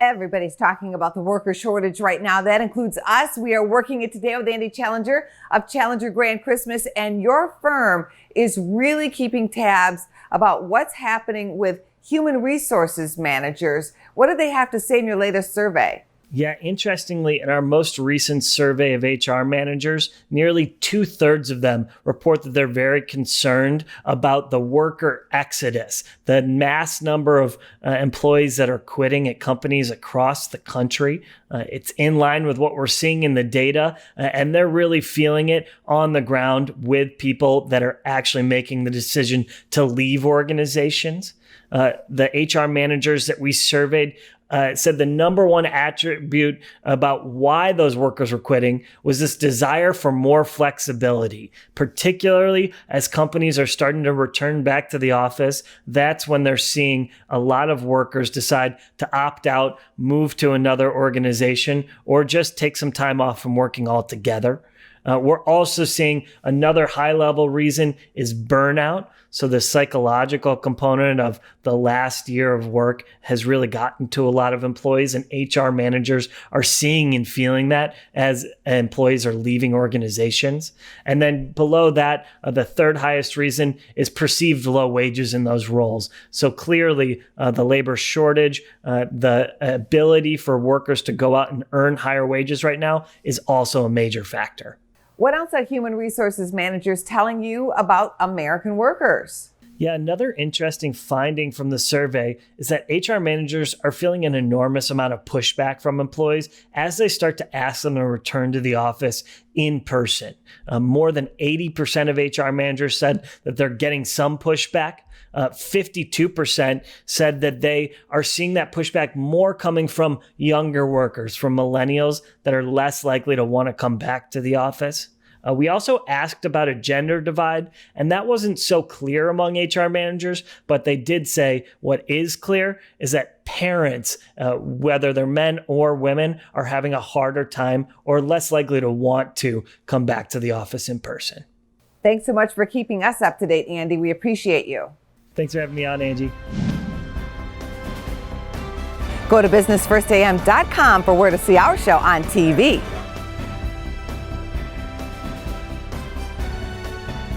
Everybody's talking about the worker shortage right now. That includes us. We are working it today with Andy Challenger of Challenger Grand Christmas, and your firm is really keeping tabs about what's happening with human resources managers. What do they have to say in your latest survey? Yeah, interestingly, in our most recent survey of HR managers, nearly 2/3 of them report that they're very concerned about the worker exodus, the mass number of employees that are quitting at companies across the country. It's in line with what we're seeing in the data, and they're really feeling it on the ground with people that are actually making the decision to leave organizations. The HR managers that we surveyed said the number one attribute about why those workers were quitting was this desire for more flexibility, particularly as companies are starting to return back to the office. That's when they're seeing a lot of workers decide to opt out, move to another organization, or just take some time off from working altogether. We're also seeing another high-level reason is burnout. So the psychological component of the last year of work has really gotten to a lot of employees, and HR managers are seeing and feeling that as employees are leaving organizations. And then below that, the third highest reason is perceived low wages in those roles. So clearly, the labor shortage, the ability for workers to go out and earn higher wages right now is also a major factor. What else are human resources managers telling you about American workers? Yeah, another interesting finding from the survey is that HR managers are feeling an enormous amount of pushback from employees as they start to ask them to return to the office in person. More than 80% of HR managers said that they're getting some pushback. 52% said that they are seeing that pushback more coming from younger workers, from millennials that are less likely to want to come back to the office. We also asked about a gender divide, and that wasn't so clear among HR managers, but they did say what is clear is that parents, whether they're men or women, are having a harder time or less likely to want to come back to the office in person. Thanks so much for keeping us up to date, Andy. We appreciate you. Thanks for having me on, Angie. Go to businessfirstam.com for where to see our show on TV.